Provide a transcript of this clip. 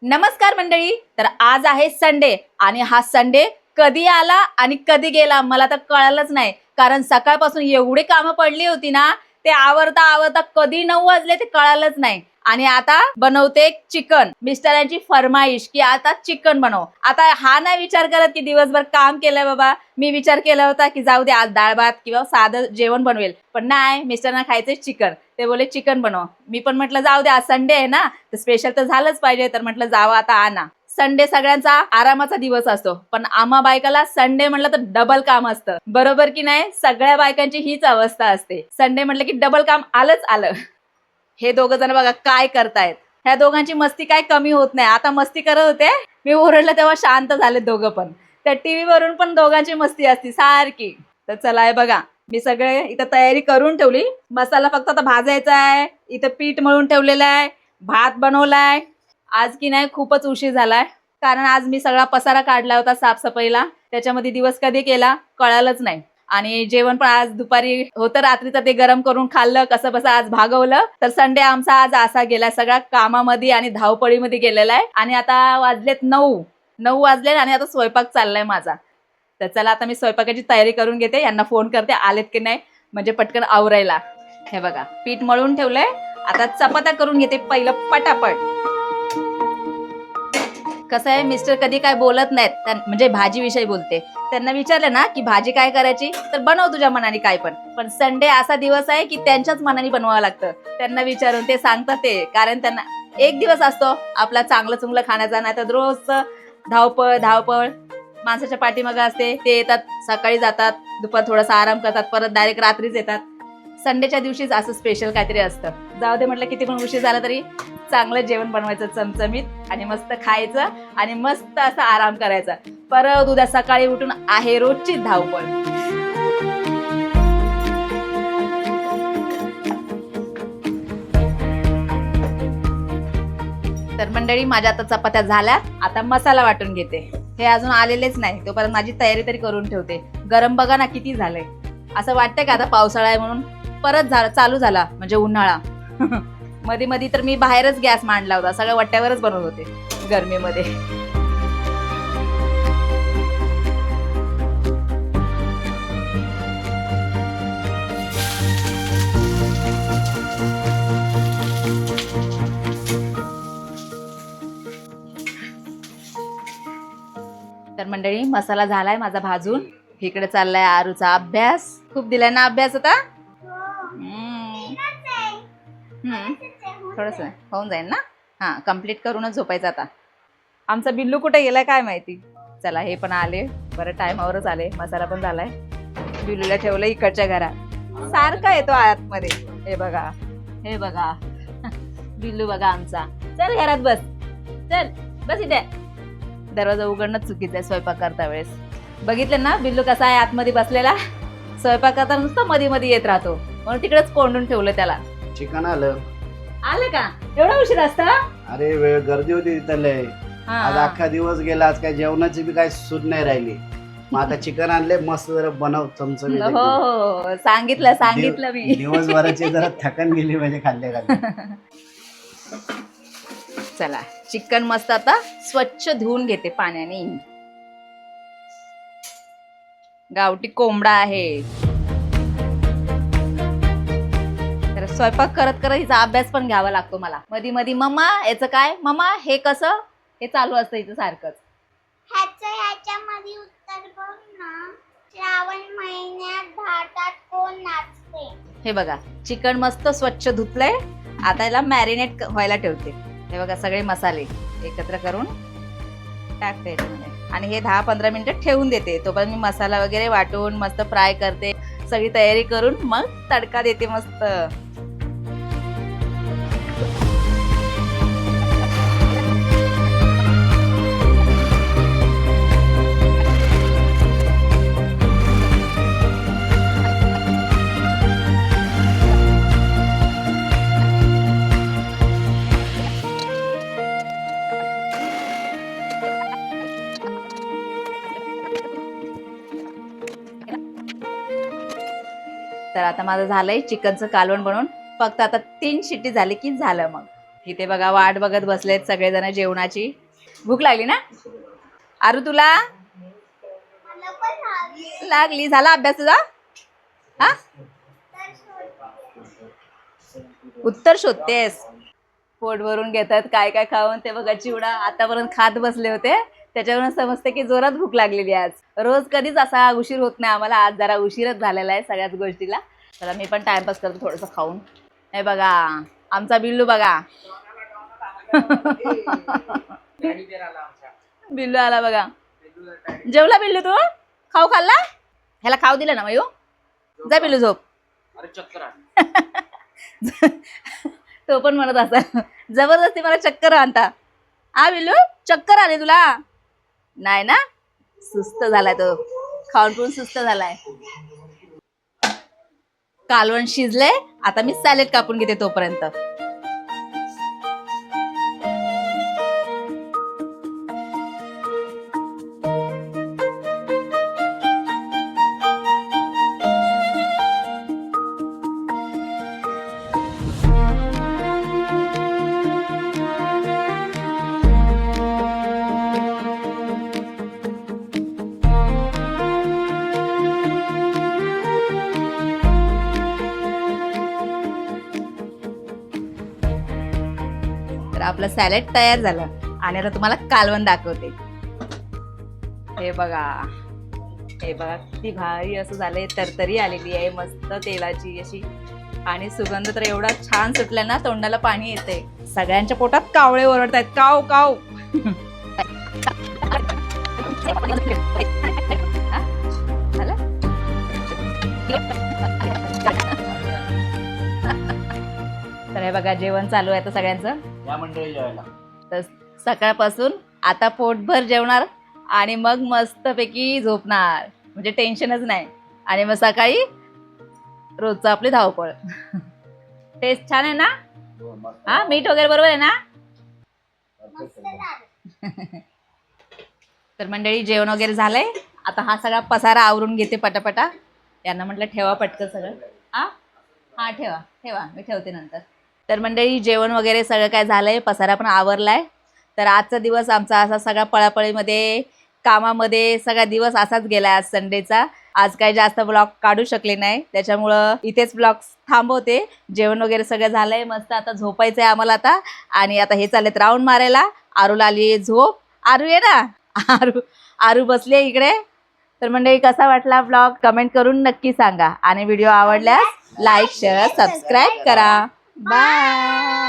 नमस्कार मंडळी. तर आज आहे संडे आणि हा संडे कधी आला आणि कधी गेला मला तर कळलंच नाही. कारण सकाळपासून एवढी कामं पडली होती ना, ते आवरता आवरता कधी 9 वाजले ते कळालंच नाही. आणि आता बनवते चिकन. मिस्टरांची फरमाईश की आता चिकन बनव. आता हा नाही विचार करत की दिवसभर काम केलंय बाबा. मी विचार केला होता की जाऊ दे आज डाळ भात किंवा साधं जेवण बनवेल, पण नाही, मिस्टरांना खायचंय चिकन. ते बोले चिकन बनव. मी पण म्हटलं जाऊ दे आज संडे आहे ना, तर स्पेशल तर झालंच पाहिजे. तर म्हटलं जावं आता आणा. संडे सगळ्यांचा आरामाचा दिवस असतो, पण आम्हा बायकाला संडे म्हटलं तर डबल काम असतं. बरोबर की नाही? सगळ्या बायकांची हीच अवस्था असते. संडे म्हटलं की डबल काम आलंच आलं. हे दोघं जण बघा काय करतायत. ह्या दोघांची मस्ती काय कमी होत नाही. आता मस्ती करत होते, मी ओरडलं तेव्हा शांत झाले दोघं पण. त्या टीव्ही वरून पण दोघांची मस्ती असती सारखी. तर चला हे बघा, मी सगळे इथं तयारी करून ठेवली. मसाला फक्त आता भाजायचा आहे. इथं पीठ मळून ठेवलेलं आहे, भात बनवलाय. आज की नाही खूपच उशीर झालाय, कारण आज मी सगळा पसारा काढला होता साफसफाईला. त्याच्यामध्ये दिवस कधी केला कळालंच नाही. आणि जेवण पण आज दुपारी होतं, रात्रीचं ते गरम करून खाल्लं, कसं बसं आज भागवलं. तर संडे आमचा आज असा गेलाय, सगळ्या कामामध्ये आणि धावपळीमध्ये गेलेला आहे. आणि आता वाजलेत 9 वाजले आणि आता स्वयंपाक चाललाय माझा. तर चला आता मी स्वयंपाकाची तयारी करून घेते. यांना फोन करते आलेत की नाही, म्हणजे पटकन आवरायला. हे बघा पीठ मळून ठेवलंय. आता चपात्या करून घेते पहिलं पटापट. कसं आहे, मिस्टर कधी काय बोलत नाहीत, म्हणजे भाजीविषयी बोलते. त्यांना विचारलं ना की भाजी काय करायची, तर बनव तुझ्या मनाने काय पण. पण संडे असा दिवस आहे की त्यांच्याच मनाने बनवावं लागतं. त्यांना विचारून ते सांगतात ते, कारण त्यांना एक दिवस असतो आपला चांगलं चुंगलं खाण्याचा, नाही तर रोजचं धावपळ धावपळ माणसाच्या पाठीमागं असते. ते येतात, सकाळी जातात, दुपार थोडासा आराम करतात, परत डायरेक्ट रात्रीच येतात. संडेच्या दिवशीच असं स्पेशल काहीतरी असतं. जाऊ दे म्हटलं, किती पण उशीर झाला तरी चांगलं जेवण बनवायचं चमचमीत आणि मस्त खायचं आणि मस्त असं आराम करायचा. परत उद्या सकाळी उठून आहे रोजची धावपळ. तर मंडळी माझ्या आता चपात्या झाल्या. आता मसाला वाटून घेते. हे अजून आलेलेच नाही, तोपर्यंत माझी तयारी तरी करून ठेवते. गरम बघा ना किती झालंय. असं वाटतंय का आता पावसाळा आहे म्हणून परत चालू झाला म्हणजे उन्हाळा. मध्ये मध्ये तर मी बाहेरच गॅस मांडला होता, सगळ्या वट्ट्यावरच बनवत होते गरमीमध्ये. तर मंडळी मसाला झालाय माझा भाजून. इकडे चाललाय आरूचा अभ्यास. खूप दिलाय ना अभ्यास आता. थोडस होऊन जाईल ना. हा, कम्प्लीट करूनच झोपायचं आता. आमचा बिल्लू कुठे गेलाय काय माहिती. चला हे पण आले, बरं टायमावरच आले. मसाला पण झालाय. बिल्लूला ठेवलं इकडच्या घरात, सारखा येतो आतमध्ये. हे बघा, हे बघा बिल्लू बघा आमचा. चल घरात बस, चल बस इथे. दरवाजा उघडणं चुकीचं आहे स्वयंपाक करता वेळेस. बघितलं ना बिल्लू कसा आहे आतमध्ये बसलेला. स्वयंपाक करता नुसतं मध्ये मध्ये येत राहतो, म्हणून तिकडेच कोंडून ठेवलं त्याला. चिकन आलं का एवढा उशीर असता? अरे वेळ गर्दी होती तिथं लय. आज अख्खा दिवस गेला. आज काय जेवणाची बी काय सूट नाही राहिली. मग आता चिकन आणले, मस्त जरा बनव चमचमीत. हो सांगितलं मी. दिवसभराची जरा थकन गेली म्हणजे खाल्ले खाल्ले. चला चिकन मस्त आता स्वच्छ धुवून घेते पाण्याने. गावठी कोंबडा आहे. तर स्वयंपाक करत करत हिचा अभ्यास पण घ्यावा लागतो मला. मध्ये मध्ये मम्मा याचं काय, मम्मा हे कसं, हे चालू असतं हिचं सारखंच. ह्याच्यामध्ये उत्तर बघ ना. श्रावण महिन्यात भारतात कोण नाचते? हे बघा चिकन मस्त स्वच्छ धुतलंय. आता याला मॅरिनेट व्हायला ठेवते. हे बघा सगळे मसाले एकत्र करून टाकते याच्यामध्ये आणि हे 10-15 मिनिटं ठेवून देते. तोपर्यंत मी मसाला वगैरे वाटून मस्त फ्राय करते. सगळी तयारी करून मग तडका देते मस्त. तर आता माझं झालंय चिकनचं कालवण बनवून. फक्त आता 3 शिट्टी झाली की झालं. मग इथे बघा वाट बघत बसलेत सगळेजण जेवणाची. भूक लागली ना आरू तुला? मला पण हवी. लागली. झाला अभ्यास तुझा? हा उत्तर शोधतेस. पोट भरून घेतात काय काय खाऊन. ते बघा चिवडा आतापर्यंत खात बसले होते, त्याच्यावरून समजते की जोरात भूक लागलेली आज. रोज कधीच असा उशीर होत नाही आम्हाला, आज जरा उशीरच झालेला आहे सगळ्याच गोष्टीला. चला मी पण टाइमपास करतो थोडंसं खाऊन. हे बघा आमचा बिल्लू बघा. बिल्लू आला बघा. जेवला बिल्लू तू? खाऊ खाल्ला? ह्याला खाऊ दिलं ना मयू? जा बिल्लू झोप. तो पण म्हणत असा जबरदस्ती मला चक्कर आणता. हा बिल्लू चक्कर आले तुला? नाही ना, सुस्त झालाय तो, खाऊन पिऊन सुस्त झालाय. कालवण शिजलंय, आता मी सॅलेड कापून घेते तोपर्यंत. तर आपलं सॅलेड तयार झालं आणि आता तुम्हाला कालवण दाखवते. हे बघा, हे बघा किती भारी असं झालंय. तरतरी आलेली आहे मस्त तेलाची अशी, आणि सुगंध तर एवढा छान सुटला ना तोंडाला पाणी येते. सगळ्यांच्या पोटात कावळे ओरडतायत काव काव. तर हे बघा जेवण चालू आहे आता सगळ्यांचं. या मंडळी जेवायला. तर सकाळपासून आता पोटभर जेवणार आणि मग मस्तपैकी झोपणार, म्हणजे टेन्शनच नाही. आणि मग सकाळी रोजचं आपली धावपळ. टेस्ट छान आहे ना? हा मीठ वगैरे बरोबर आहे ना? मस्त झालं. तर मंडळी जेवण वगैरे झालंय. आता हा सगळा पसारा आवरून घेते पटापटा. यांना म्हटलं ठेवा पटकन सगळं. हा ठेवा ठेवा, मी ठेवते नंतर. तर मंडळी जेवण वगैरे सगळं काय झालंय, पसारा पण आवरलाय. तर आजचा दिवस आमचा असा सगळा पळापळीमध्ये कामामध्ये सगळा दिवस असाच गेला आज संडेचा. आज काही जास्त ब्लॉग काढू शकले नाही, त्याच्यामुळं इथेच ब्लॉग थांबवते. जेवण वगैरे सगळं झालंय मस्त. आता झोपायचंय आम्हाला आता. आणि आता हे चाललेत राऊंड मारायला. आरूला आली झोप. आरू ये ना. आरू बसली आहे इकडे. तर मंडळी कसा वाटला ब्लॉग कमेंट करून नक्की सांगा, आणि व्हिडिओ आवडल्यास लाईक शेअर सबस्क्राईब करा. बाय.